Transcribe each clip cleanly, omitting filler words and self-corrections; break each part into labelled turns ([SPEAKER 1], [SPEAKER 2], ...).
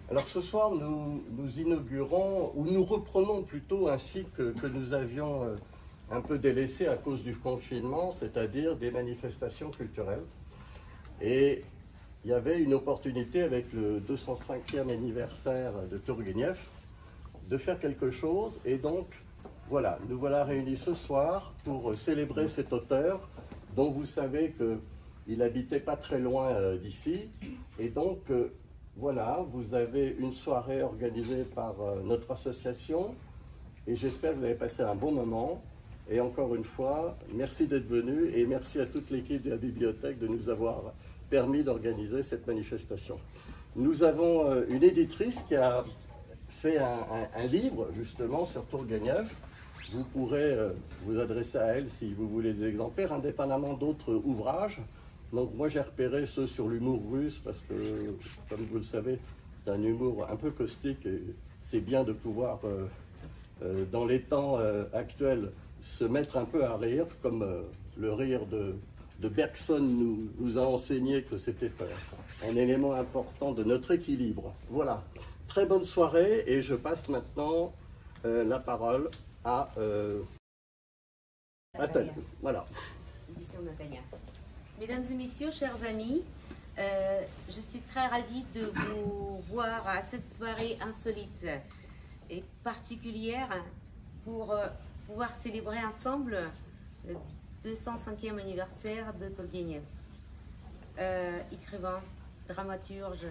[SPEAKER 1] Alors ce soir, nous inaugurons, ou nous reprenons plutôt un cycle que nous avions un peu délaissé à cause du confinement, c'est-à-dire des manifestations culturelles. Et il y avait une opportunité avec le 205e anniversaire de Tourguenieff de faire quelque chose. Et donc, voilà, nous voilà réunis ce soir pour célébrer cet auteur dont vous savez qu'il habitait pas très loin d'ici. Et donc, voilà, vous avez une soirée organisée par notre association et j'espère que vous avez passé un bon moment. Et encore une fois, merci d'être venu et merci à toute l'équipe de la bibliothèque de nous avoir permis d'organiser cette manifestation. Nous avons une éditrice qui a fait un livre justement sur Tourguenieff. Vous pourrez vous adresser à elle si vous voulez des exemplaires, indépendamment d'autres ouvrages. Donc moi j'ai repéré ceux sur l'humour russe parce que, comme vous le savez, c'est un humour un peu caustique et c'est bien de pouvoir, dans les temps actuels, se mettre un peu à rire, comme le rire de Bergson nous a enseigné que c'était un élément important de notre équilibre. Voilà, très bonne soirée et je passe maintenant la parole à Nathalie. Voilà.
[SPEAKER 2] Mesdames et messieurs, chers amis, je suis très ravie de vous voir à cette soirée insolite et particulière pour pouvoir célébrer ensemble le 205e anniversaire de Tourguenieff, écrivain, dramaturge,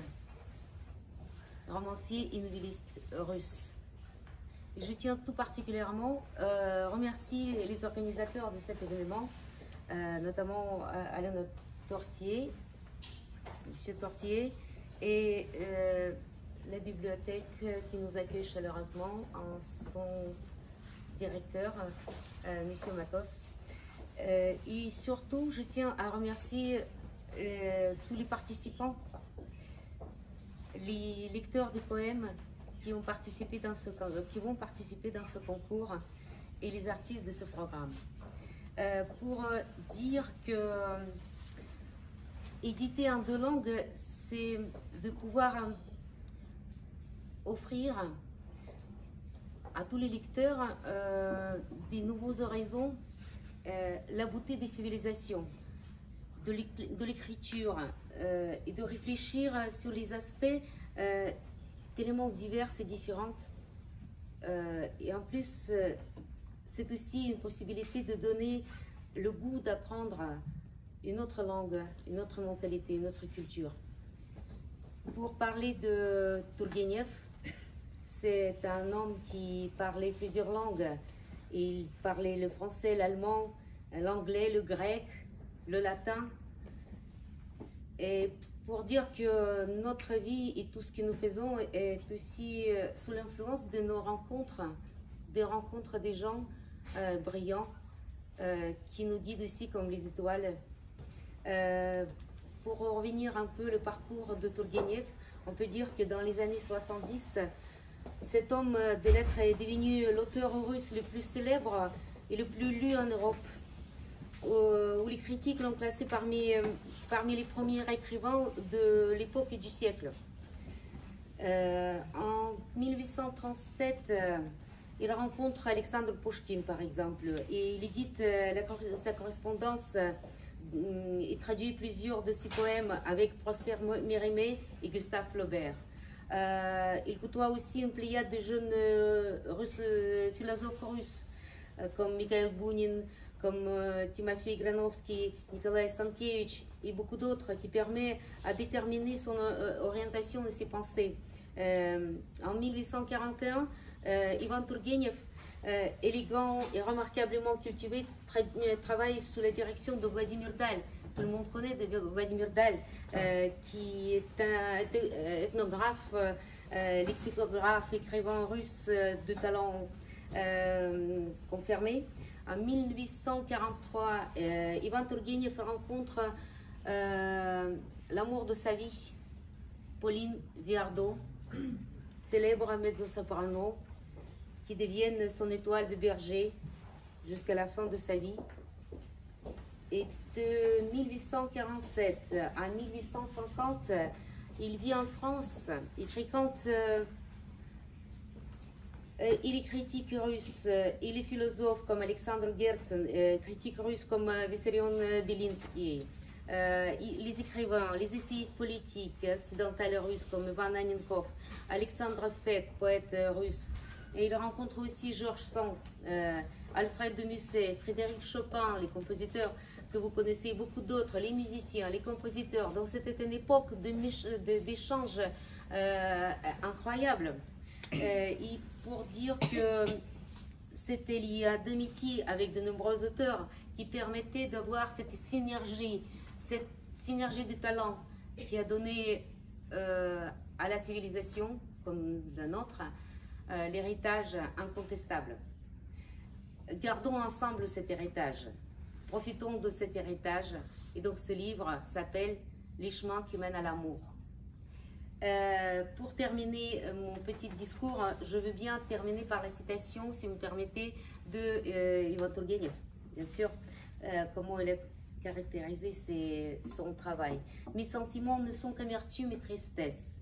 [SPEAKER 2] romancier et novelliste russe. Je tiens tout particulièrement à remercier les organisateurs de cet événement, notamment Alain Tortier, Monsieur Tortier, et la bibliothèque qui nous accueille chaleureusement, en son directeur, Monsieur Matos. Et surtout, je tiens à remercier tous les participants, les lecteurs des poèmes qui vont participer dans ce concours et les artistes de ce programme. Pour dire que éditer en deux langues, c'est de pouvoir offrir à tous les lecteurs des nouveaux horizons, la beauté des civilisations, de l'écriture et de réfléchir sur les aspects tellement divers et différents. Et en plus, c'est aussi une possibilité de donner le goût d'apprendre une autre langue, une autre mentalité, une autre culture. Pour parler de Tourguenieff, c'est un homme qui parlait plusieurs langues. Il parlait le français, l'allemand, l'anglais, le grec, le latin. Et pour dire que notre vie et tout ce que nous faisons est aussi sous l'influence de nos rencontres, des gens brillants qui nous guident aussi comme les étoiles. Pour revenir un peu le parcours de Tourguenieff, on peut dire que dans les années 70, cet homme des lettres est devenu l'auteur russe le plus célèbre et le plus lu en Europe, où les critiques l'ont classé parmi les premiers écrivains de l'époque et du siècle. En 1837, il rencontre Alexandre Pouchkine, par exemple, et il édite sa correspondance et traduit plusieurs de ses poèmes avec Prosper Mérimée et Gustave Flaubert. Il côtoie aussi une pléiade de jeunes philosophes russes, comme Mikhail Bounin, comme Timofey Granovsky, Nikolai Stankevitch et beaucoup d'autres, qui permet à déterminer son orientation et ses pensées. En 1841, Ivan Tourguenieff, élégant et remarquablement cultivé, travaille sous la direction de Vladimir Dal. Tout le monde connaît Vladimir Dal, qui est un ethnographe, lexicographe, écrivain russe de talent confirmé. En 1843, Ivan Tourguenieff rencontre l'amour de sa vie, Pauline Viardot, célèbre mezzo-soprano, qui devienne son étoile de berger jusqu'à la fin de sa vie. Et de 1847 à 1850, Il vit en France, il fréquente, il est critique russe, il est philosophe comme Alexandre Gertsen, critique russe comme Vissarion Belinsky, les écrivains, les essayistes politiques occidentaux russes comme Ivan Annenkov, Alexandre Feck, poète russe. Et il rencontre aussi Georges Sand, Alfred de Musset, Frédéric Chopin, les compositeurs que vous connaissez, beaucoup d'autres, les musiciens, les compositeurs. Donc c'était une époque d'échanges incroyables. Et pour dire que c'était lié d'amitié avec de nombreux auteurs qui permettaient d'avoir cette synergie de talent qui a donné à la civilisation, comme la nôtre, l'héritage incontestable. Gardons ensemble cet héritage, profitons de cet héritage. Et donc ce livre s'appelle « Les chemins qui mènent à l'amour ». Pour terminer mon petit discours, je veux bien terminer par la citation, si vous me permettez, de Ivan Turgenev, bien sûr, comment il a caractérisé son travail. Mes sentiments ne sont qu'amertume et tristesse,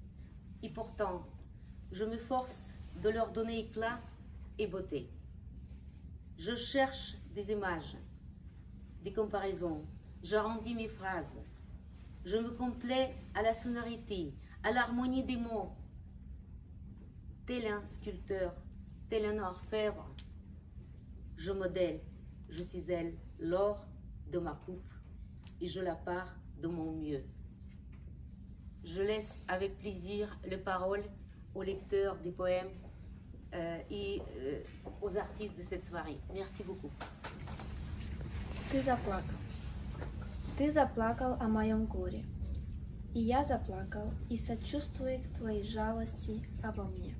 [SPEAKER 2] et pourtant, je me force de leur donner éclat et beauté. Je cherche des images, des comparaisons, j'arrondis mes phrases, je me complais à la sonorité, à l'harmonie des mots, tel un sculpteur, tel un orfèvre, je modèle, je cisèle l'or de ma coupe et je la pars de mon mieux. Je laisse avec plaisir les paroles aux lecteurs des poèmes et aux artistes de cette soirée. Merci beaucoup.
[SPEAKER 3] Ты заплакал. Ты заплакал о моем горе. И я заплакал, и сочувствуя к твоей жалости обо мне.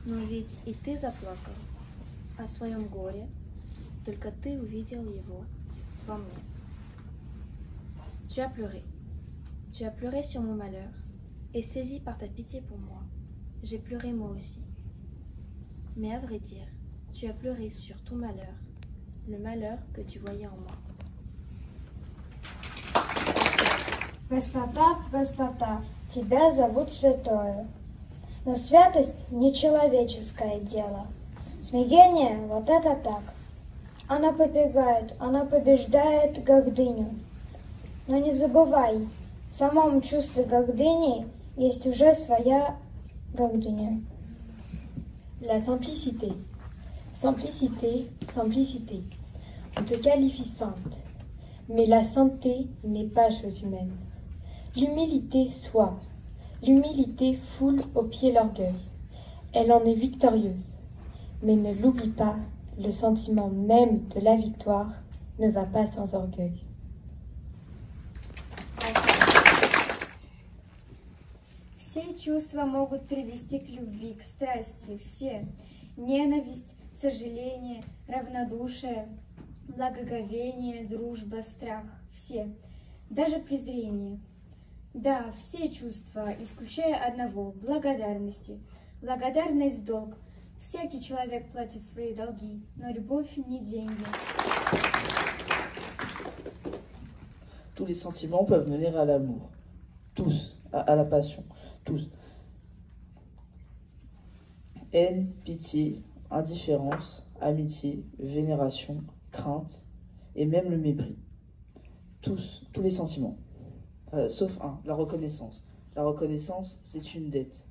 [SPEAKER 3] Но ведь и ты заплакал о своем горе, только ты увидел его во мне. Tu as pleuré sur mon malheur, et saisi par ta pitié pour moi, j'ai pleuré moi aussi. Mais à vrai dire, tu as pleuré sur ton malheur, le malheur que tu voyais en moi.
[SPEAKER 4] Простота, простота, тебя зовут святою. Но святость не человеческое дело. Смирение — вот это так. Оно побегает, оно побеждает гордыню. Но не забывай, в самом чувстве гордыни есть уже своя гордыня.
[SPEAKER 5] La simplicité. Simplicité, simplicité. On te qualifie sainte. Mais la sainteté n'est pas chose humaine. L'humilité soit. L'humilité foule aux pieds l'orgueil. Elle en est victorieuse. Mais ne l'oublie pas, le sentiment même de la victoire ne va pas sans orgueil.
[SPEAKER 6] Все чувства могут привести к любви, к страсти, все. Ненависть, сожаление, равнодушие, благоговение, дружба, страх, все. Даже презрение. Да, все чувства, исключая одного, благодарности. Благодарность – долг. Всякий человек платит свои долги, но любовь не деньги.
[SPEAKER 7] Tous les sentiments peuvent mener à l'amour. Tous, à la passion. Tous. Haine, pitié, indifférence, amitié, vénération, crainte et même le mépris. Tous les sentiments. Sauf un, la reconnaissance. La reconnaissance, c'est une dette.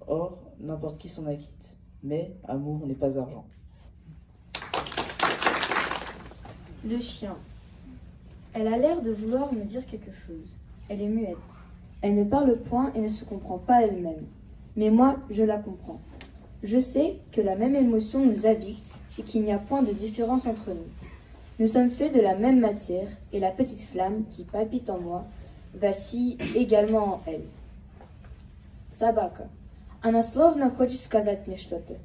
[SPEAKER 7] Or, n'importe qui s'en acquitte. Mais amour n'est pas argent.
[SPEAKER 6] Le chien. Elle a l'air de vouloir me dire quelque chose. Elle est muette. Elle ne parle point et ne se comprend pas elle-même. Mais moi, je la comprends. Je sais que la même émotion nous habite et qu'il n'y a point de différence entre nous. Nous sommes faits de la même matière et la petite flamme qui palpite en moi vacille également en elle. Собака. Она словно хочет сказать мне что-то.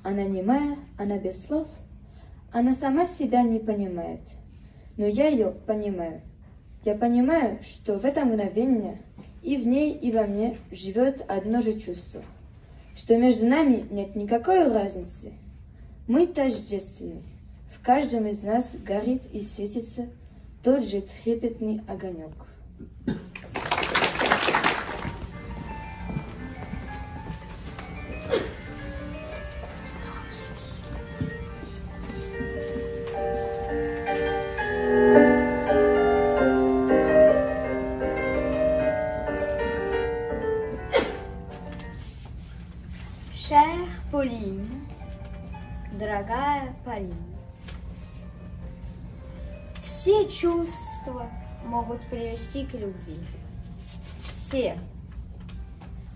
[SPEAKER 6] Она немая, она без слов. Она сама себя не понимает. Но я ее понимаю. Я понимаю, что в это мгновение и в ней, и во мне живет одно же чувство. Что между нами нет никакой разницы. Мы тождественны. В каждом из нас горит и светится тот же трепетный огонек.
[SPEAKER 3] Chère Pauline, дорогая Полина, все чувства могут привести к любви. Все.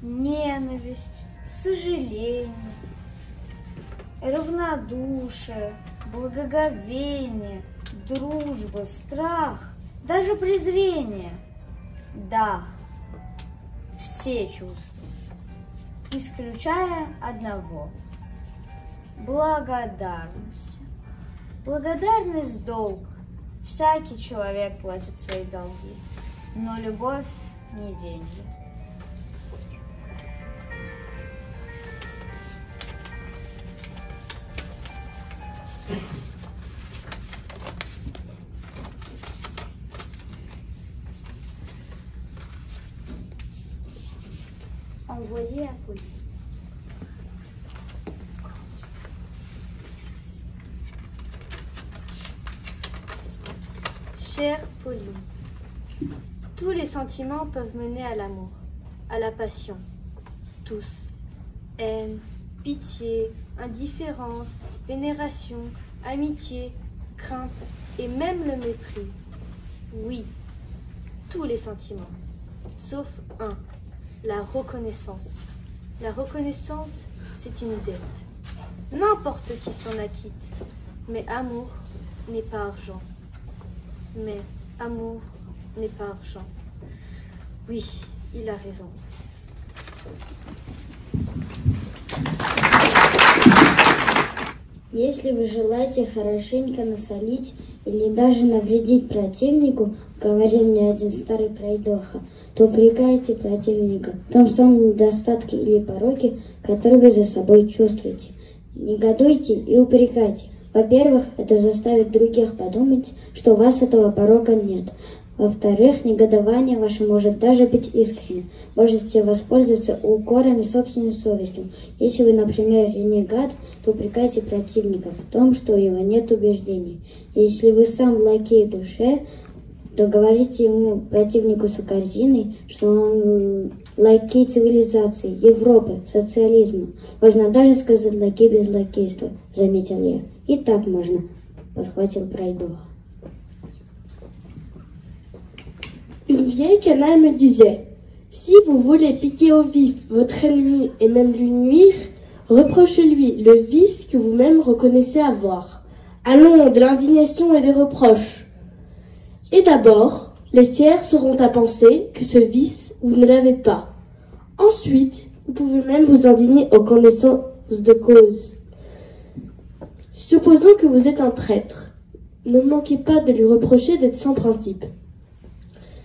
[SPEAKER 3] Ненависть, сожаление, равнодушие, благоговение, дружба, страх, даже презрение. Да, все чувства, исключая одного – благодарность. Благодарность – долг. Всякий человек платит свои долги, но любовь не деньги. Envoyé à Pauline.
[SPEAKER 8] Chère Pauline, tous les sentiments peuvent mener à l'amour, à la passion. Tous. Haine, pitié, indifférence, vénération, amitié, crainte et même le mépris. Oui, tous les sentiments, sauf un. La reconnaissance. La reconnaissance, c'est une dette. N'importe qui s'en acquitte. Mais amour n'est pas argent. Mais amour n'est pas argent. Oui, il a raison.
[SPEAKER 9] Если вы желаете хорошенько насолить или даже навредить противнику, говорил мне один старый пройдоха, то упрекайте противника в том самом недостатке или пороке, который вы за собой чувствуете. Негодуйте и упрекайте. Во-первых, это заставит других подумать, что у вас этого порока нет. Во-вторых, негодование ваше может даже быть искренним. Можете воспользоваться укорами собственной совестью. Если вы, например, ренегат, то упрекайте противника в том, что у него нет убеждений. Если вы сам лакей в душе, то говорите ему, противнику с корзиной, что он лакей цивилизации, Европы, социализма. Можно даже сказать лакей без лакейства, заметил я. И так можно, подхватил пройдоха.
[SPEAKER 10] Une vieille canaille me disait, si vous voulez piquer au vif votre ennemi et même lui nuire, reprochez-lui le vice que vous-même reconnaissez avoir. Allons, de l'indignation et des reproches. Et d'abord, les tiers seront à penser que ce vice, vous ne l'avez pas. Ensuite, vous pouvez même vous indigner aux connaissances de cause. Supposons que vous êtes un traître. Ne manquez pas de lui reprocher d'être sans principe.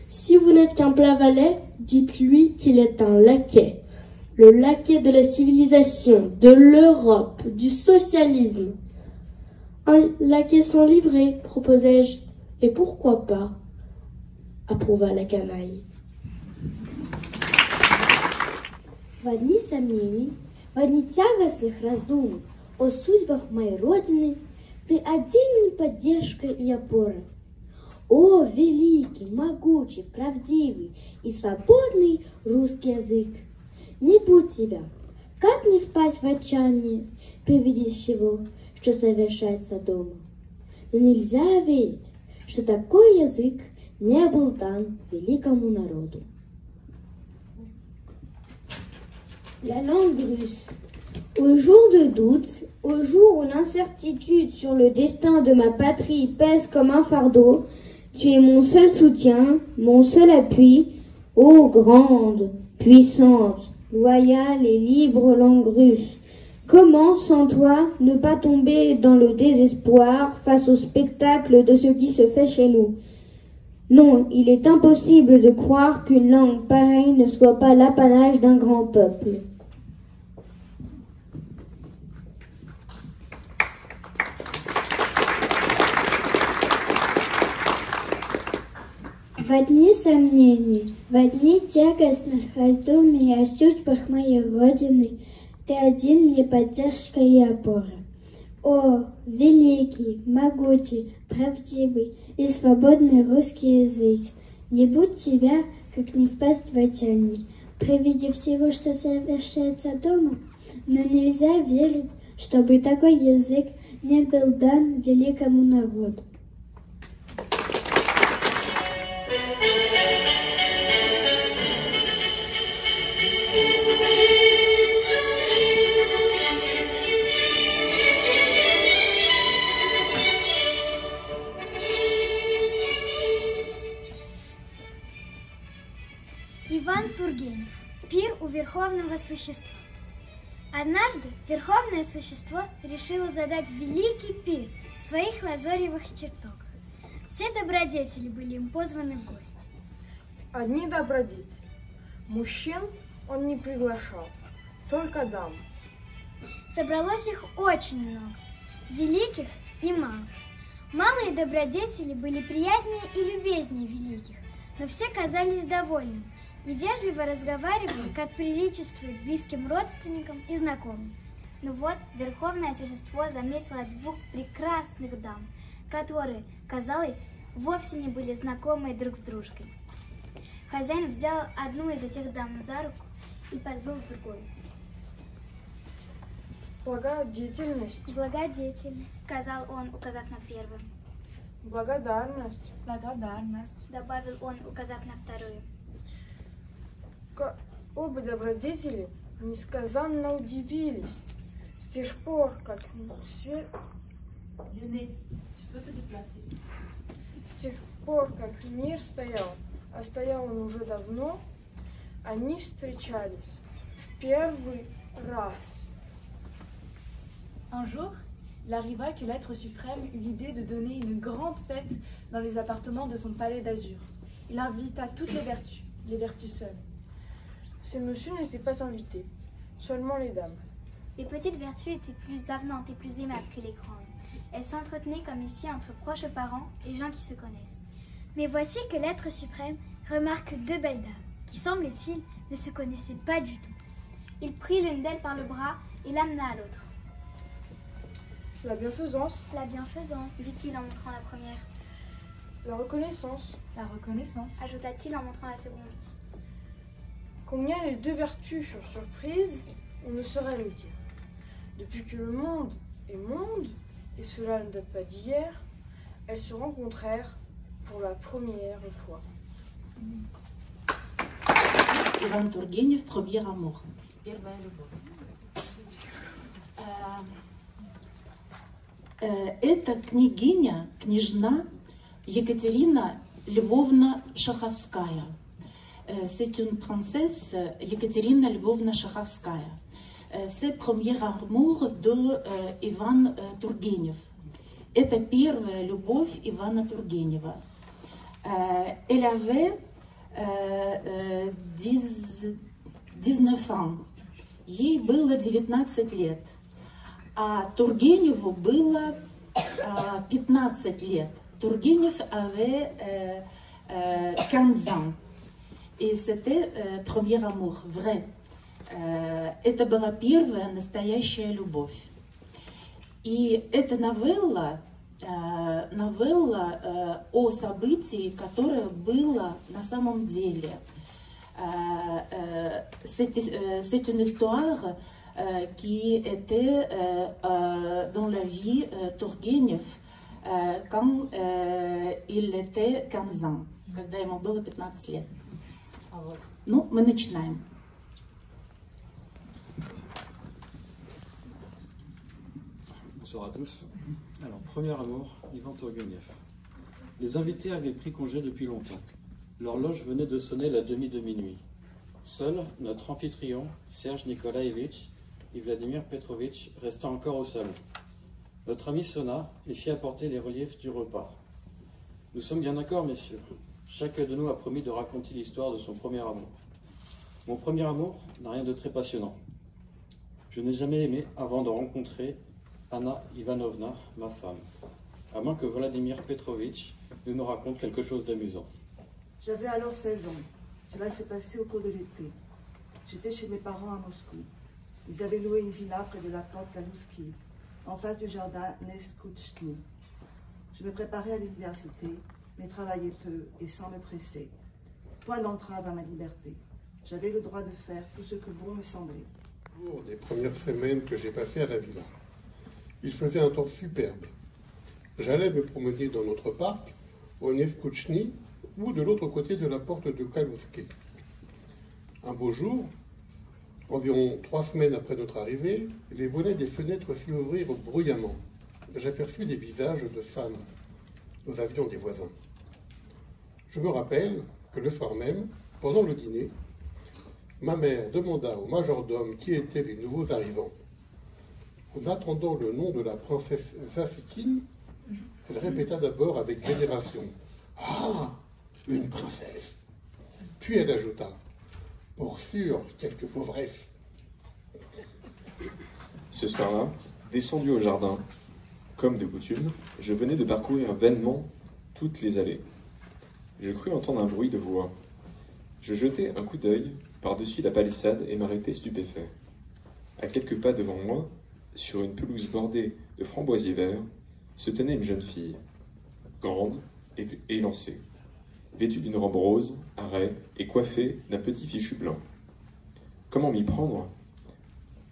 [SPEAKER 10] Si vous n'êtes qu'un plat valet, dites-lui qu'il est un laquais. Le laquais de la civilisation, de l'Europe, du socialisme. Un laquais sans livret, proposai-je. Et pourquoi pas? Approuva la canaille.
[SPEAKER 9] В одни сомнений, в одни тягостных раздумий о судьбах моей Родины ты отдельной поддержкой и опорой. О, великий, могучий, правдивый и свободный русский язык! Не будь тебя, как не впасть в отчаяние при виде всего, что совершается дома? Но нельзя верить, что такой язык не был дан великому народу. La langue russe. Au jour de doute, au jour où l'incertitude sur le destin de ma patrie pèse comme un fardeau, tu es mon seul soutien, mon seul appui, ô grande, puissante, loyale et libre langue russe. Comment, sans toi, ne pas tomber dans le désespoir face au spectacle de ce qui se fait chez nous? Non, il est impossible de croire qu'une langue pareille ne soit pas l'apanage d'un grand peuple. В одни сомнений, в одни тягостных раздумий о судьбах моей Родины ты один мне поддержка и опора. О, великий, могучий, правдивый и свободный русский язык! Не будь тебя, как не впасть в отчаяние. при виде всего, что совершается дома, но нельзя верить, чтобы такой язык не был дан великому народу.
[SPEAKER 11] Иван Тургенев. Пир у верховного существа. Однажды верховное существо решило задать великий пир в своих лазоревых чертогах. Все добродетели были им позваны в гости.
[SPEAKER 12] Одни добродетели. Мужчин он не приглашал, только дам.
[SPEAKER 11] Собралось их очень много, великих и малых. Малые добродетели были приятнее и любезнее великих, но все казались довольными и вежливо разговаривали, как приличествует близким родственникам и знакомым.
[SPEAKER 13] Ну вот, верховное существо заметило двух прекрасных дам, которые, казалось, вовсе не были знакомы друг с дружкой. Хозяин взял одну из этих дам за руку и подвел другую.
[SPEAKER 12] Благодетельность.
[SPEAKER 13] Благодетельность, сказал он, указав на первую.
[SPEAKER 12] Благодарность.
[SPEAKER 13] Благодарность, добавил он, указав на вторую.
[SPEAKER 12] Оба добродетели несказанно удивились. С тех пор, как мир стоял, а стоял он уже давно, они встречались в первый раз.
[SPEAKER 14] Un jour, il arriva que l'être suprême eut l'idée de donner une grande fête dans les appartements de son palais d'azur. Il invita toutes les vertus seules.
[SPEAKER 12] Ces messieurs n'étaient pas invités, seulement les dames.
[SPEAKER 13] Les petites vertus étaient plus avenantes et plus aimables que les grandes. Elles s'entretenaient comme ici entre proches parents et gens qui se connaissent.
[SPEAKER 11] Mais voici que l'être suprême remarque deux belles dames, qui, semble-t-il, ne se connaissaient pas du tout.
[SPEAKER 13] Il prit l'une d'elles par le bras et l'amena à l'autre.
[SPEAKER 12] La bienfaisance,
[SPEAKER 13] dit-il en montrant la première.
[SPEAKER 12] la reconnaissance,
[SPEAKER 13] ajouta-t-il en montrant la seconde.
[SPEAKER 12] Combien les deux vertus furent surprises, on ne saurait le dire. Depuis que le monde est monde, et cela ne date pas d'hier, elles se rencontrèrent pour la première fois.
[SPEAKER 15] Иван Тургенев, «Premier amour». Это княжна Екатерина Львовна Шаховская. C'est une princesse Екатерина Львовна Шаховская. C'est premier amour de Иван Тургенев. Это первая любовь Ивана Тургенева. Elle avait 19 ans. Ей было 19 лет. А Тургеневу было 15 лет. Тургенев avait 15 ans. И c'était premier amour, vrai. Это была первая настоящая любовь. И эта новелла о событии, которое было на самом деле. C'est une histoire qui était dans la vie Тургенев quand il était 15 ans, когда ему было 15 лет. Ну, мы начинаем.
[SPEAKER 16] Bonsoir à tous. Alors, premier amour, Ivan Turgenev. Les invités avaient pris congé depuis longtemps. L'horloge venait de sonner la demie de minuit. Seul, notre amphitryon, Serge Nikolaevitch et Vladimir Petrovitch, restaient encore au salon. Notre ami sonna et fit apporter les reliefs du repas. Nous sommes bien d'accord, messieurs. Chacun de nous a promis de raconter l'histoire de son premier amour. Mon premier amour n'a rien de très passionnant. Je n'ai jamais aimé avant de rencontrer Anna Ivanovna, ma femme, à moins que Vladimir Petrovitch ne nous raconte quelque chose d'amusant.
[SPEAKER 17] J'avais alors 16 ans. Cela s'est passé au cours de l'été. J'étais chez mes parents à Moscou. Ils avaient loué une villa près de la porte Kalouski, en face du jardin Neskouchny. Je me préparais à l'université, mais travaillais peu et sans me presser. Point d'entrave à ma liberté. J'avais le droit de faire tout ce que bon me semblait.
[SPEAKER 18] Pour des premières semaines que j'ai passées à la villa, il faisait un temps superbe. J'allais me promener dans notre parc, au Neskouchny, ou de l'autre côté de la porte de Kalouske. Un beau jour, environ 3 semaines après notre arrivée, les volets des fenêtres s'y ouvrirent bruyamment. J'aperçus des visages de femmes. Nous avions des voisins. Je me rappelle que le soir même, pendant le dîner, ma mère demanda au majordome qui étaient les nouveaux arrivants. En attendant le nom de la princesse Zassikine, elle répéta d'abord avec vénération « Ah, une princesse !» Puis elle ajouta « Pour sûr, quelque pauvresse !»
[SPEAKER 19] Ce soir-là, descendu au jardin, comme de coutume, je venais de parcourir vainement toutes les allées. Je crus entendre un bruit de voix. Je jetai un coup d'œil par-dessus la palissade et m'arrêtai stupéfait. À quelques pas devant moi, sur une pelouse bordée de framboisiers verts, se tenait une jeune fille, grande et élancée, vêtue d'une robe rose, à raies et coiffée d'un petit fichu blanc. Comment m'y prendre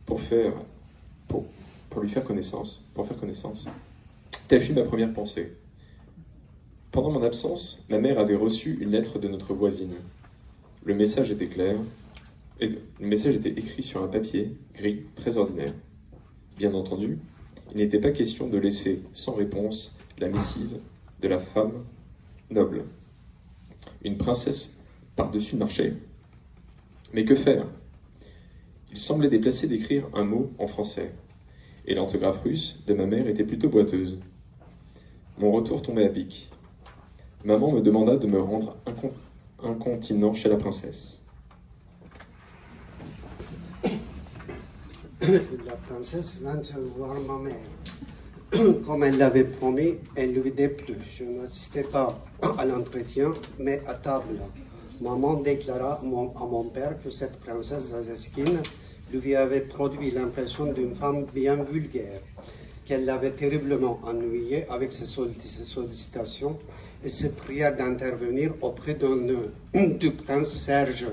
[SPEAKER 19] pour lui faire connaissance, Telle fut ma première pensée. Pendant mon absence, ma mère avait reçu une lettre de notre voisine. Le message était clair, et le message était écrit sur un papier gris très ordinaire. Bien entendu, il n'était pas question de laisser sans réponse la missive de la femme noble. Une princesse par-dessus le marché. Mais que faire? Il semblait déplacé d'écrire un mot en français, et l'orthographe russe de ma mère était plutôt boiteuse. Mon retour tombait à pic. Maman me demanda de me rendre incontinent chez la princesse.
[SPEAKER 20] La princesse vint voir ma mère. Comme elle l'avait promis, elle lui déplut. Je n'assistais pas à l'entretien, mais à table. Maman déclara à mon père que cette princesse Zassikine lui avait produit l'impression d'une femme bien vulgaire, qu'elle l'avait terriblement ennuyée avec ses sollicitations et se pria d'intervenir auprès du prince Serge,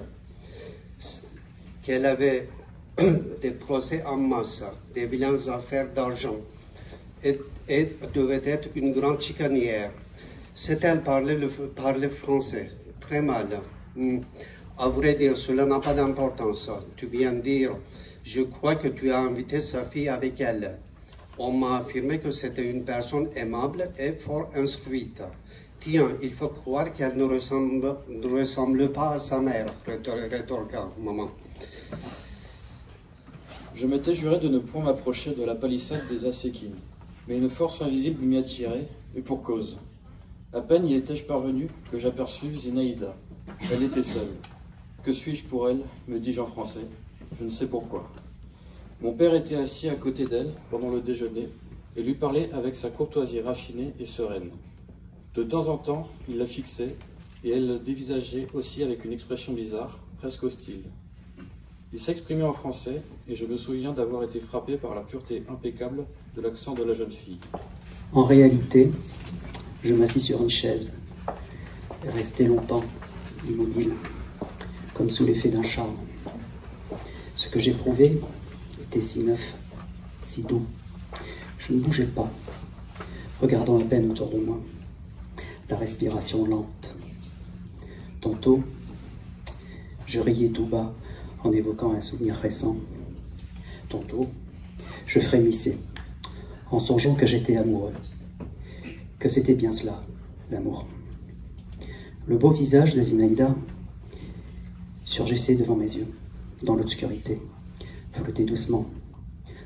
[SPEAKER 20] qu'elle avait des procès en masse, des vilaines affaires d'argent, et devait être une grande chicanière. C'est-elle parlait français, très mal. À vrai dire, cela n'a pas d'importance. Tu viens dire, je crois que tu as invité sa fille avec elle. On m'a affirmé que c'était une personne aimable et fort instruite. Tiens, il faut croire qu'elle ne ressemble pas à sa mère, rétorqua maman.
[SPEAKER 16] Je m'étais juré de ne point m'approcher de la palissade des Zassikines, mais une force invisible m'y attirait, et pour cause. À peine y étais-je parvenu que j'aperçus Zinaïda. Elle était seule. Que suis-je pour elle, me dis-je en français. Je ne sais pourquoi. Mon père était assis à côté d'elle pendant le déjeuner et lui parlait avec sa courtoisie raffinée et sereine. De temps en temps, il la fixait et elle le dévisageait aussi avec une expression bizarre, presque hostile. Il s'exprimait en français et je me souviens d'avoir été frappé par la pureté impeccable de l'accent de la jeune fille.
[SPEAKER 21] En réalité, je m'assis sur une chaise et restai longtemps immobile, comme sous l'effet d'un charme. Ce que j'éprouvais était si neuf, si doux. Je ne bougeais pas, regardant à peine autour de moi, la respiration lente. Tantôt, je riais tout bas en évoquant un souvenir récent. Tantôt, je frémissais en songeant que j'étais amoureux, que c'était bien cela, l'amour. Le beau visage de Zinaïda surgissait devant mes yeux, dans l'obscurité, flottait doucement,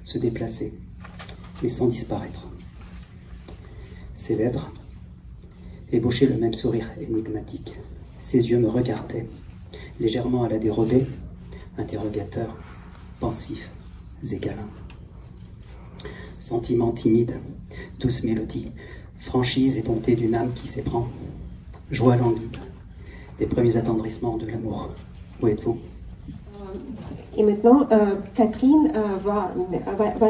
[SPEAKER 21] se déplaçait, mais sans disparaître. Ses lèvres ébauchaient le même sourire énigmatique. Ses yeux me regardaient, légèrement à la dérobée, interrogateurs, pensifs et câlins. Sentiments timides, douce mélodie, franchise et bonté d'une âme qui s'éprend, joie languide, des premiers attendrissements de l'amour. Où êtes-vous?
[SPEAKER 22] Et maintenant, Catherine va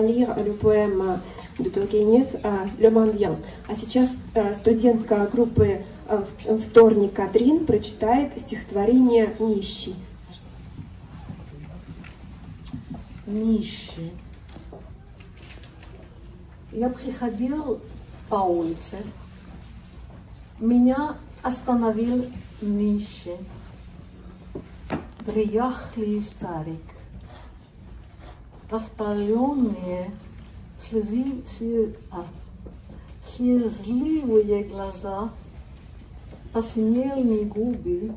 [SPEAKER 22] lire le poème de Тургенев «Le mendiant». А сейчас студентка группы «Вторник» Катрин прочитает стихотворение «Нищий».
[SPEAKER 17] нищий. Я приходил по улице, меня остановил нищий, дряхлый старик, воспаленные слезливые глаза, посинелые губы,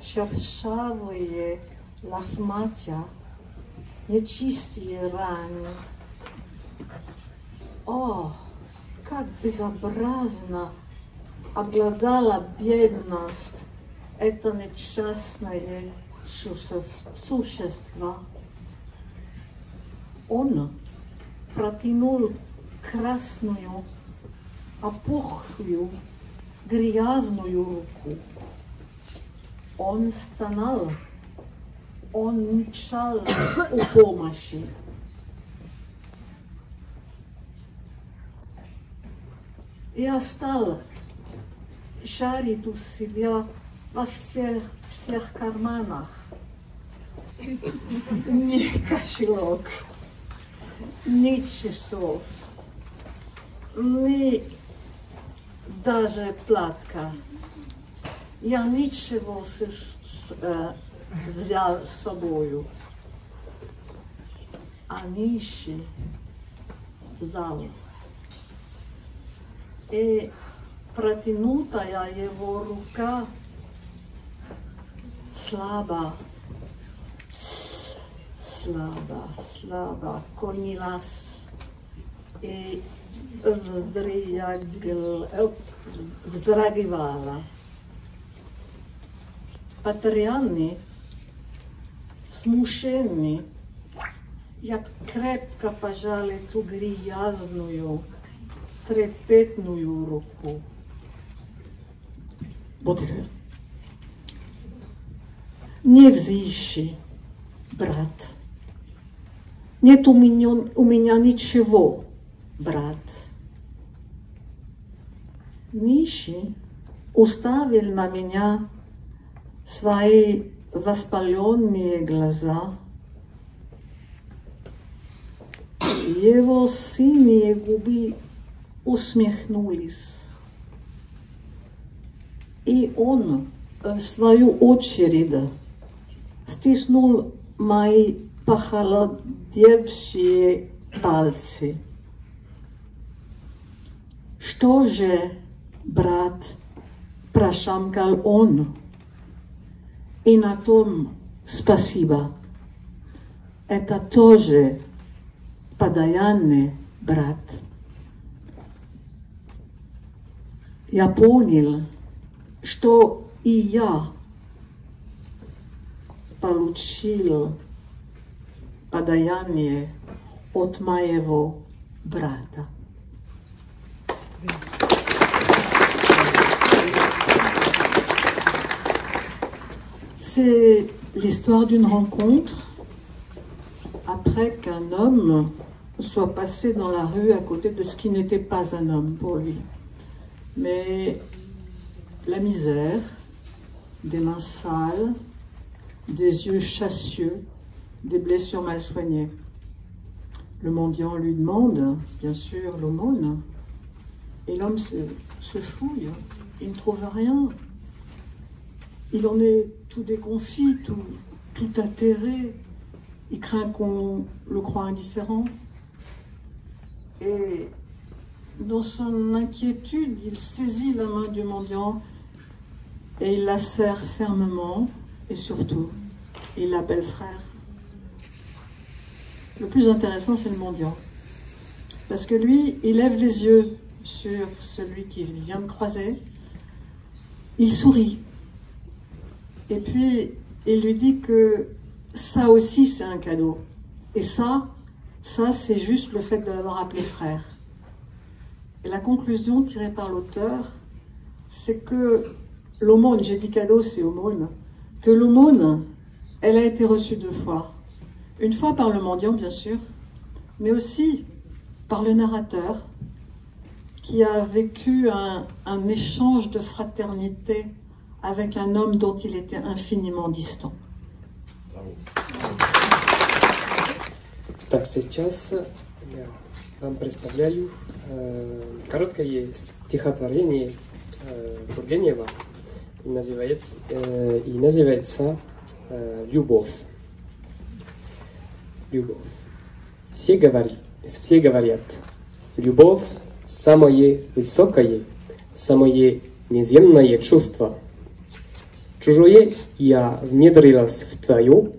[SPEAKER 17] шершавые лохматья, нечистые раны. О, как безобразно обладала бедность это несчастное существо. Он протянул красную, опухшую, грязную руку. Он стонал, он мчал у помощи. Я стал шарить у себя во всех карманах. Ни кошелек, ни часов, ни даже платка. Я ничего взял с собою. А нищий взял. И протянутая его рука слабо клонилась и вздрагивала. Потрясенный, смущенный, я крепко пожал эту грязную, трепетную руку. Бодрый. Не взыщи, брат. Нет у меня ничего, брат. Нищий уставил на меня свои воспаленные глаза. Его синие губы усмехнулись. И он, в свою очередь, стиснул мои похолодевшие пальцы. Что же, брат, прошамкал он, и на том спасибо. Это тоже подаянный брат. Я понял, что и я получил подаяние от моего брата. C'est l'histoire d'une rencontre après qu'un homme soit passé dans la rue à côté de ce qui n'était pas un homme pour lui. Mais la misère, des mains sales, des yeux chassieux, des blessures mal soignées. Le mendiant lui demande, bien sûr, l'aumône, et l'homme se fouille, il ne trouve rien. Il en est tout déconfit, tout atterré. Il craint qu'on le croie indifférent. Et dans son inquiétude, il saisit la main du mendiant et il la serre fermement et surtout, il l'appelle frère. Le plus intéressant, c'est le mendiant. Parce que lui, il lève les yeux sur celui qui vient de croiser. Il sourit. Et puis, il lui dit que ça aussi, c'est un cadeau. Et ça c'est juste le fait de l'avoir appelé frère. Et la conclusion tirée par l'auteur, c'est que l'aumône, j'ai dit cadeau, c'est aumône, que l'aumône, elle a été reçue 2 fois. Une fois par le mendiant, bien sûr, mais aussi par le narrateur, qui a vécu un échange de fraternité avec un homme dont il était infiniment distant. Bravo.
[SPEAKER 1] Так, сейчас я вам представляю короткое стихотворение Тургенева, и называется «Любовь». Любовь. Все говорят, любовь – самое высокое, самое неземное чувство. Чужое я внедрилась в твое,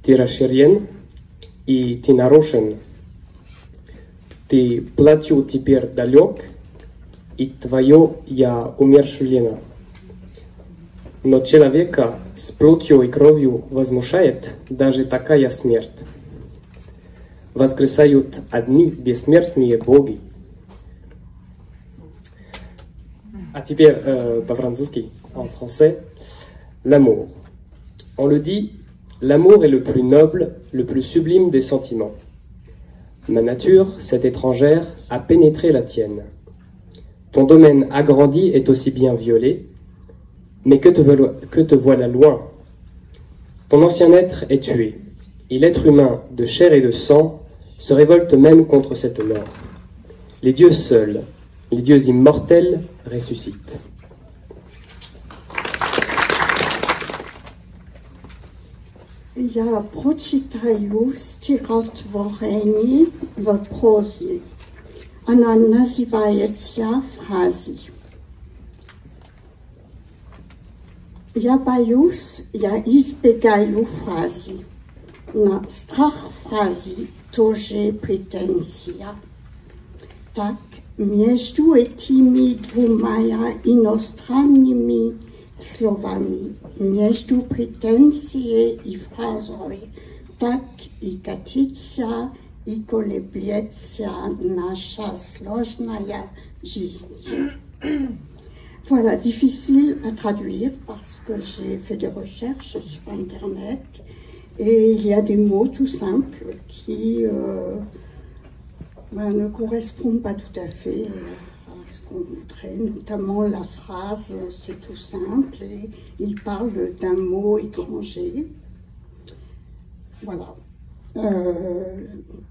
[SPEAKER 1] ты расширен и ты нарушен. Ты платью теперь далек, и твое я умерщвлена. Но человека с плотью и кровью возмущает даже такая смерть. Воскресают одни бессмертные боги. А теперь по-французски, en français, l'amour. On le dit, l'amour est le plus noble, le plus sublime des sentiments. Ma nature, cette étrangère, a pénétré la tienne. Ton domaine agrandi est aussi bien violé, mais que te voilà loin. Ton ancien être est tué, et l'être humain de chair et de sang se révolte même contre cette mort. Les dieux seuls, les dieux immortels ressuscitent.
[SPEAKER 2] Я прочитаю стихотворение в прозе. Она называется «Фразы». Я боюсь, я избегаю фразы. На страх фразы тоже претензия. Так, между этими двумя иностранными словами, между претензией и фразой, так и катится и колеблется наша сложная жизнь. Voilà, difficile à traduire parce que j'ai fait des recherches sur Internet et il y a des mots tout simples qui ne correspondent pas tout à fait à ce qu'on voudrait. Notamment la phrase, c'est tout simple et il parle d'un mot étranger. Voilà.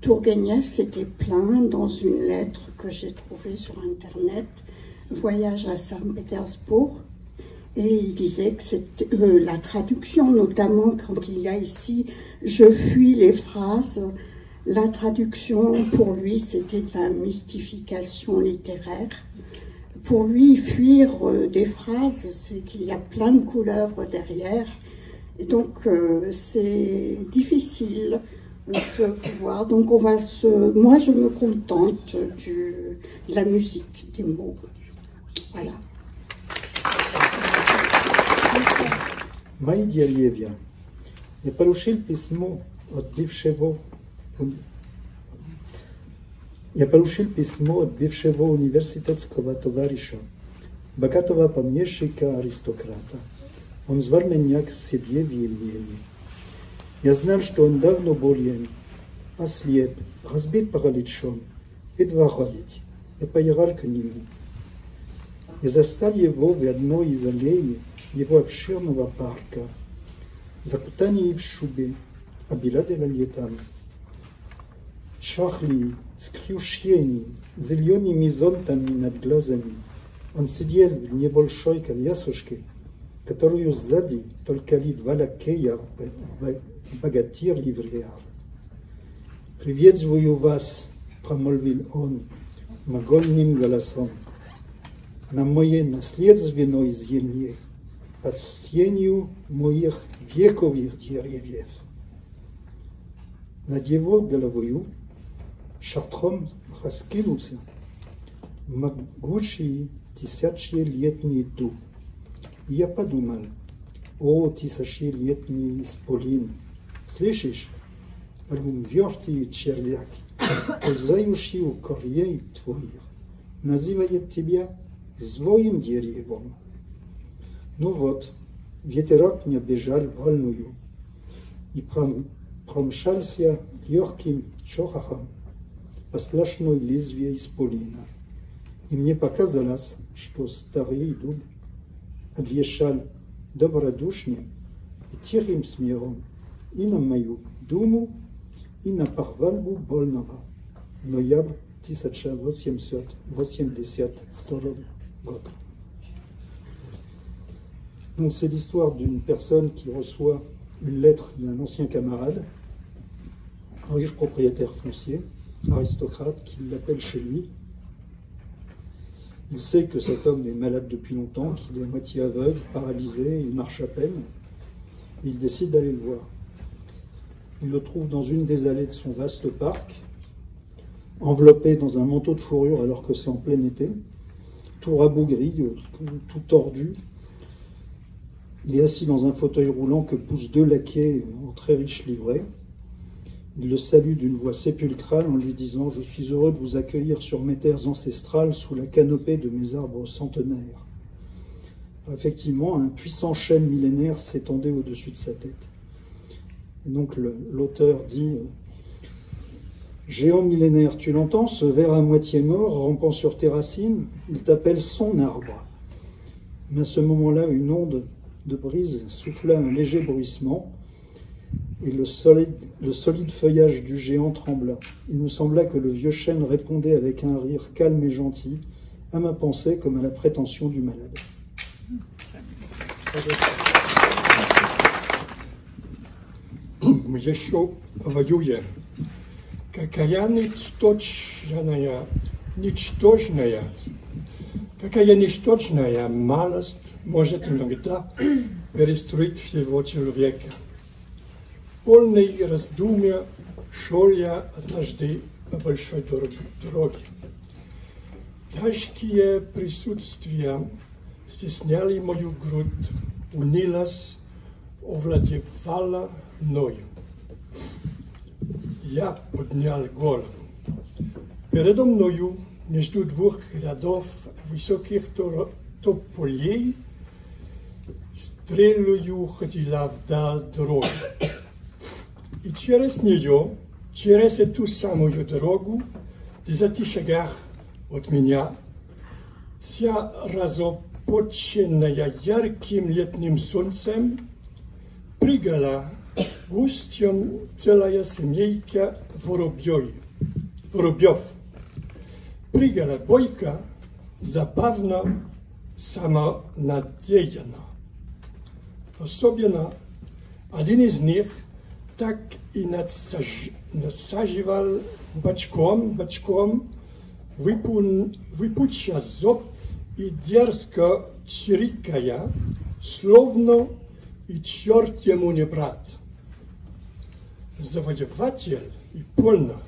[SPEAKER 2] Turgenev s'était plaint dans une lettre que j'ai trouvée sur Internet, Voyage à Saint-Pétersbourg, et il disait que c'était la traduction, notamment quand il y a ici « je fuis les phrases », la traduction pour lui c'était de la mystification littéraire. Pour lui, fuir des phrases, c'est qu'il y a plein de couleuvres derrière, et donc c'est difficile de voir. Donc moi je me contente de la musique, des mots. Voilà.
[SPEAKER 23] Мои деревья. Я получил письмо от бывшего университетского товарища, богатого помещика-аристократа. Он звал меня к себе в имение. Я знал, что он давно болен, ослеп, разбит параличом, едва ходить. Я поехал к нему. Я застал его в одной из аллей его обширного парка, закутанный в шубе, обиладили там. Шахли, скрюченный, зелеными зонтами над глазами. Он сидел в небольшой колясочке, которую сзади толкали два лакея в богатырь-ливреяр. «Приветствую вас», — промолвил он могольным голосом, «на моей наследственной земле, под сенью моих вековых деревьев». Над его головою шатром раскинулся могучий тысячелетний дуб. И я подумал, о, тысячелетний исполин, слышишь, полумвертый червяк, ползающий у корней твоих, называет тебя своим деревом. Ну вот, ветерок не бежал вольную и промчался легким шорохом по сплошной лезвию исполина. И мне показалось, что старый дуб отвечал добродушным и тихим смехом и на мою думу, i na parvalbu Bolnova, noyabr 1882 gод. Donc c'est l'histoire d'une personne qui reçoit une lettre d'un ancien camarade, un riche propriétaire foncier, aristocrate, qui l'appelle chez lui. Il sait que cet homme est malade depuis longtemps, qu'il est à moitié aveugle, paralysé, il marche à peine. Et il décide d'aller le voir. Il le trouve dans une des allées de son vaste parc, enveloppé dans un manteau de fourrure alors que c'est en plein été, tout rabougri, tout tordu. Il est assis dans un fauteuil roulant que poussent 2 laquais en très riche livrée. Il le salue d'une voix sépulcrale en lui disant « Je suis heureux de vous accueillir sur mes terres ancestrales sous la canopée de mes arbres centenaires. » Effectivement, un puissant chêne millénaire s'étendait au-dessus de sa tête. Et donc l'auteur dit « Géant millénaire, tu l'entends, ce ver à moitié mort, rampant sur tes racines, il t'appelle son arbre. » Mais à ce moment-là, une onde de brise souffla un léger bruissement, et le solide feuillage du géant trembla. Il me sembla que le vieux chêne répondait avec un rire calme et gentil à ma pensée comme à la prétention du malade.
[SPEAKER 4] Еще воюя. Какая ничтожная малость может иногда перестроить всего человека. Полный раздумья шел я однажды по большой дороге. Тяжкие присутствия стесняли мою грудь, унылость овладевала мною. Я поднял голову. Передо мною, между 2 рядов высоких тополей, стрелою ходила вдаль дорога. И через нее, через эту самую дорогу, в 10 шагах от меня, вся разопоченная ярким летним солнцем, прыгала гостем целая семейка воробьев. Прыгала бойко, забавно, самонадеянно. Особенно один из них так и насаживал бочком, выпуча зуб и дерзко чирикая, словно и черт ему не брат. Завоеватель и больно.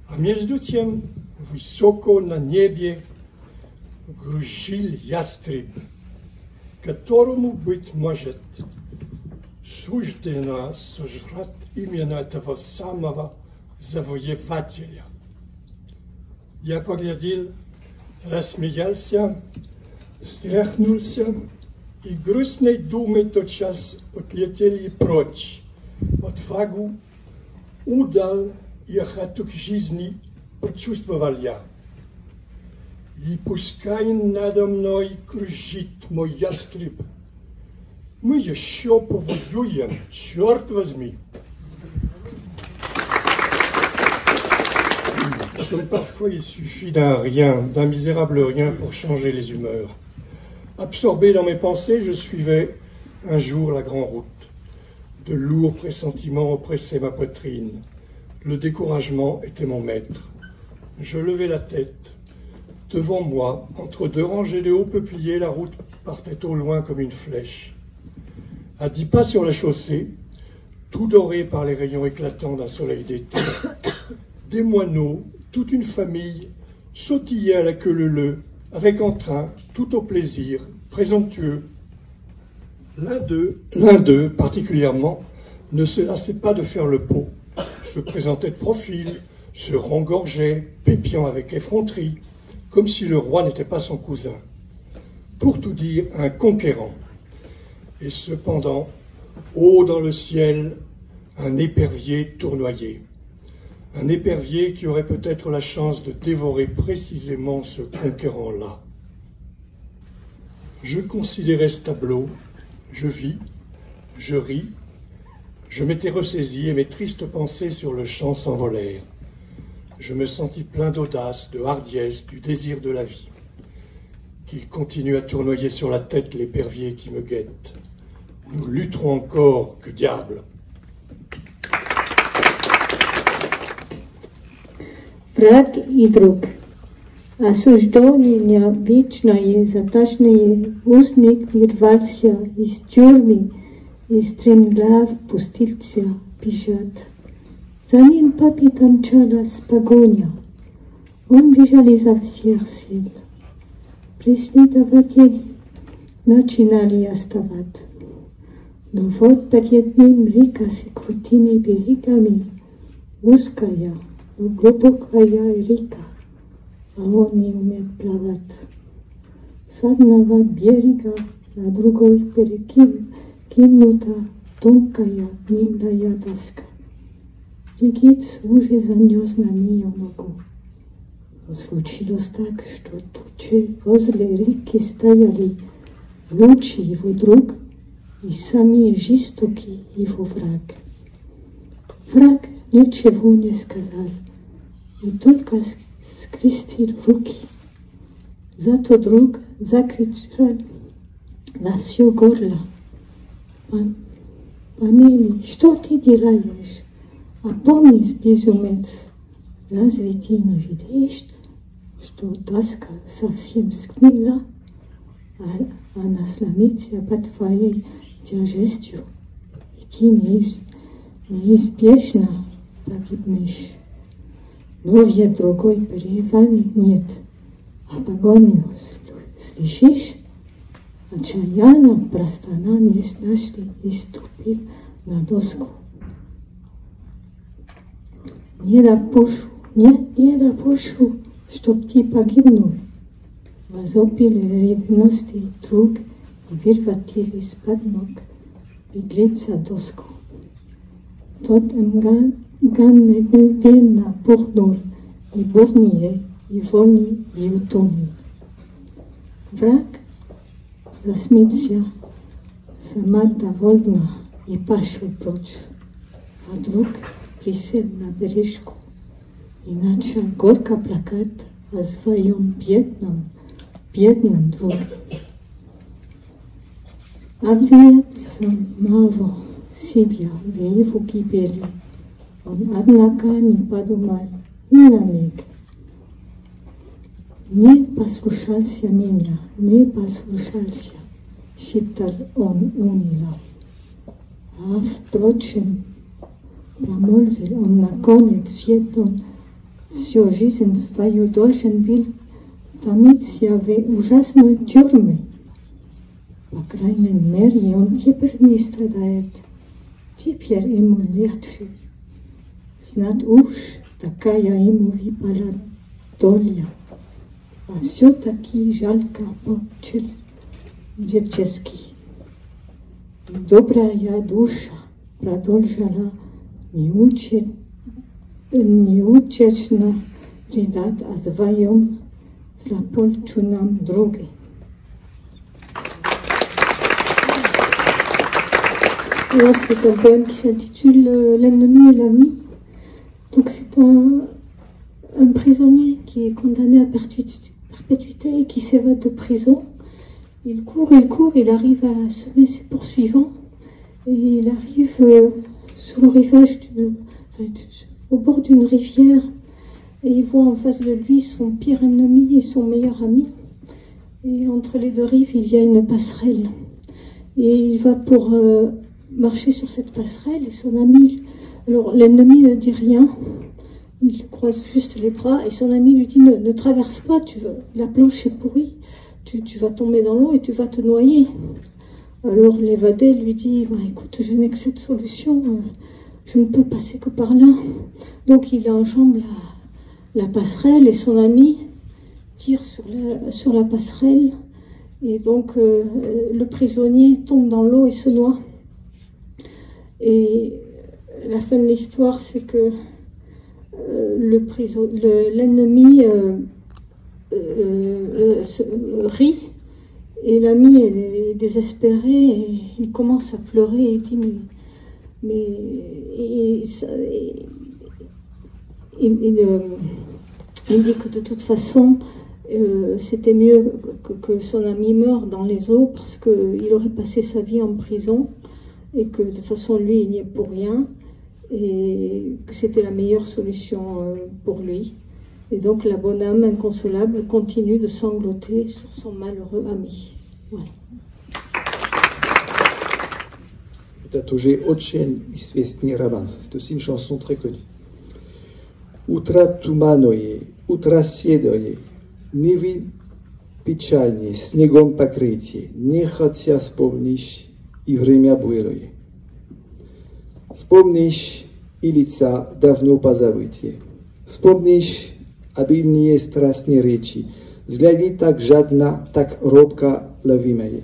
[SPEAKER 4] А между тем высоко на небе кружил ястреб, которому, быть может, суждено сожрать именно этого самого завоевателя. Я поглядел, рассмеялся, встряхнулся, и грустные думы тотчас отлетели прочь. Отвагу, удал и охоту к жизни почувствовал я. И пускай надо мной кружит мой ястреб, мы еще повоюем, черт возьми. Comme parfois il suffit d'un rien, d'un misérable rien pour changer les humeurs. Absorbé dans mes pensées, je suivais un jour la grande route. De lourds pressentiments oppressaient ma poitrine. Le découragement était mon maître. Je levai la tête. Devant moi, entre 2 rangées de hauts peupliers, la route partait au loin comme une flèche. À 10 pas sur la chaussée, tout doré par les rayons éclatants d'un soleil d'été, des moineaux, toute une famille, sautillaient à la queue leu-leu, avec entrain, tout au plaisir, présomptueux. L'un d'eux, particulièrement, ne se lassait pas de faire le beau, se présentait de profil, se rengorgeait, pépiant avec effronterie, comme si le roi n'était pas son cousin. Pour tout dire, un conquérant. Et cependant, haut dans le ciel, un épervier tournoyé. Un épervier qui aurait peut-être la chance de dévorer précisément ce conquérant-là. Je considérais ce tableau, je vis, je ris, Je m'étais ressaisi et mes tristes pensées sur le champ s'envolèrent. Je me sentis plein d'audace, de hardiesse, du désir de la vie. Qu'il continue à tournoyer sur la tête l'épervier qui me guette. Nous lutterons encore, que diable!
[SPEAKER 5] Враг и друг. Осуждение вечное, заточное, узник вырвался из тюрьмы и стремглав пустился бежать. За ним по пятам мчалась погоня. Он бежал изо всех сил. Преследователи начинали отставать. Но вот перед ним река с крутыми берегами, узкая, но глубокая река, а он не умеет плавать. С одного берега на другой берег кинута тонкая гнилая доска. Беглец уже занес на нее ногу. Но случилось так, что тучи возле реки стояли лучший его друг и самый жестокий его враг. Враг ничего не сказал и только скрестил руки. Зато друг закричал на все горло: «Помилуй, что ты делаешь? Опомнись, безумец! Разве ты не видишь, что доска совсем сгнила, а она сломится под твоей тяжестью, и ты неизбежно погибнешь? Новья другой переправы нет, а погоню слышишь?» Отчаянно простонал несчастный и ступил на доску. «Не допущу, нет, не допущу, чтоб ты погибнул!» Возопил ревностный друг и вырвал из-под ног беглеца доску. Тот мгновенно пухнул и бурнее, и вольнее, и утонул. Враг засмеялся, сама довольна, и пошел прочь, а друг присел на бережку и начал горько плакать о своем бедном друге. Обвинять самого себя в его гибели он, однако, не подумал ни на миг. «Не послушался меня, не послушался», — шептал он уныло. А, впрочем, промолвил он наконец, ведь он всю жизнь свою должен был томиться в ужасной тюрьме. По крайней мере, он теперь не страдает. Теперь ему легче. Знать уж, такая ему выпала доля. А все-таки жалко по-человечески. Добрая душа продолжала неутешно предать о своем злополучном друге. Là, c'est un poème qui s'intitule L'ennemi et l'ami. Donc, c'est un prisonnier qui est condamné à perpétuité et qui s'évade de prison. Il court, il arrive à semer ses poursuivants et il arrive sur le rivage au bord d'une rivière et il voit en face de lui son pire ennemi et son meilleur ami. Et entre les deux rives, il y a une passerelle. Et il va pour marcher sur cette passerelle et son ami, alors l'ennemi ne dit rien, il croise juste les bras et son ami lui dit ne traverse pas, la planche est pourrie, tu vas tomber dans l'eau et tu vas te noyer. Alors l'évadé lui dit écoute, je n'ai que cette solution, je ne peux passer que par là. Donc il enjambe la passerelle et son ami tire sur la passerelle et donc le prisonnier tombe dans l'eau et se noie. Et la fin de l'histoire, c'est que l'ennemi rit et l'ami est désespéré et il commence à pleurer et il dit Mais il dit que de toute façon, c'était mieux que son ami meure dans les eaux parce qu'il aurait passé sa vie en prison et que de toute façon, lui, il n'y est pour rien et que c'était la meilleure solution pour lui. Et donc la bonne âme inconsolable continue de sangloter sur son malheureux ami. Voilà.
[SPEAKER 23] Это тоже очень известный романс. C'est aussi une chanson très connue. Утро туманое, утро седое, нивы печальные, снегом покрытие, нехотя вспомнишь и время былое. Вспомнишь и лица давно позабытые. Вспомнишь обильные страстные речи, взгляди так жадно, так робко ловимые.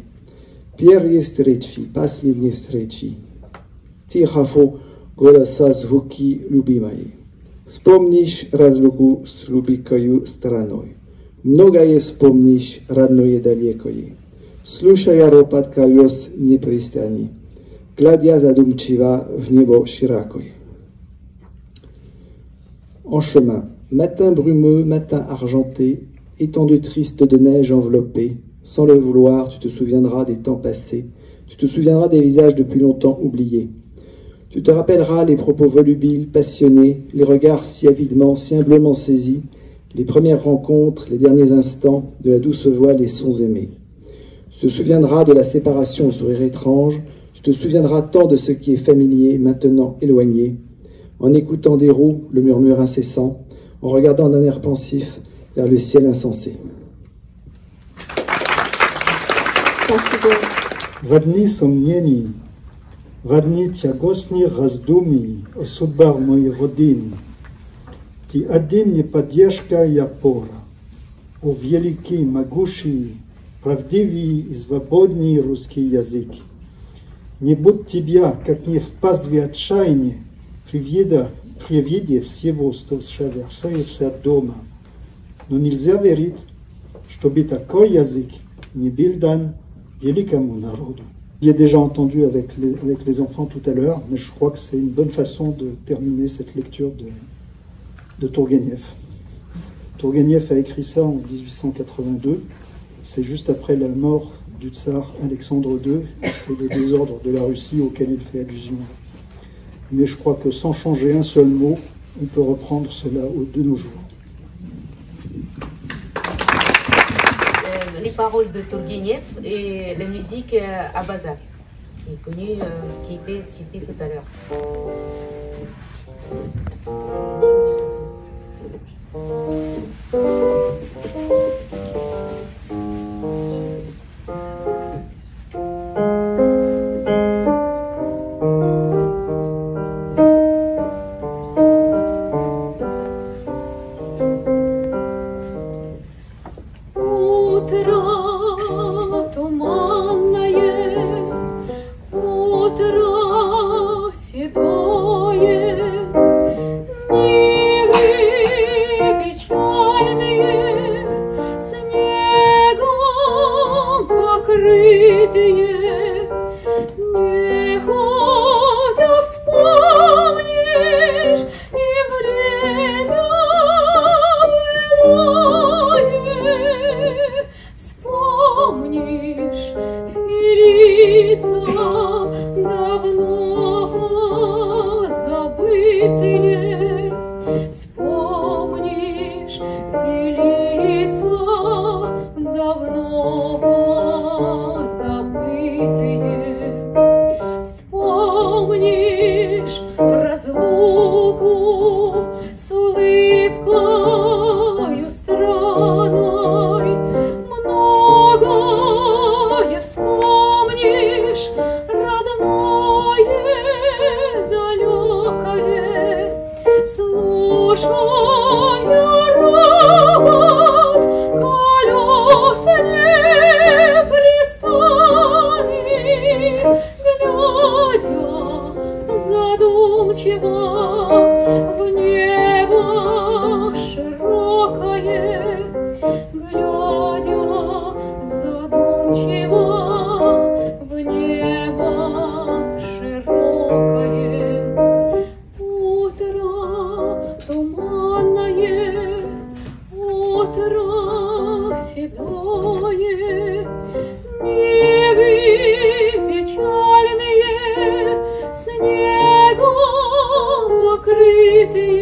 [SPEAKER 23] Первые встречи, последние встречи, тихого голоса звуки любимые. Вспомнишь разлуку с любимой страной. Многое вспомнишь родное далекое. Слушая ропот колес непристани, глядя задумчиво в небо широкое. En chemin, matin brumeux, matin argenté, étang de triste de neige enveloppé, sans le vouloir, tu te souviendras des temps passés, tu te souviendras des visages depuis longtemps oubliés. Tu te rappelleras les propos volubiles, passionnés, les regards si avidement, si humblement saisis, les premières rencontres, les derniers instants, de la douce voix, les sons aimés. Tu te souviendras de la séparation au sourire étrange, tu te souviendras tant de ce qui est familier, maintenant éloigné, en écoutant des roues le murmure incessant, en regardant d'un air pensif vers le ciel insensé. В одни сомнений, в одни тягостных раздумий о судьбах моей родины, ты один не поддержка и опора, о великий, могущий, правдивый и свободный русский язык. Не будь тебя, как не впасть в отчаяние, при виде всего, что совершается дома. Но нельзя верить, чтобы такой язык не был дан великому народу. J'ai déjà entendu avec les enfants tout à l'heure, mais je crois que c'est une bonne façon de terminer cette lecture de Tourgueniev. Tourgueniev a écrit ça en 1882, c'est juste après la mort du tsar Alexandre II, c'est le désordre de la Russie auquel il fait allusion. Mais je crois que sans changer un seul mot, on peut reprendre cela de nos jours.
[SPEAKER 3] Les paroles de Tourgueniev et la musique à Bazar, qui est connue, qui était citée tout à l'heure.
[SPEAKER 6] Задумчиво в небо широкое. святые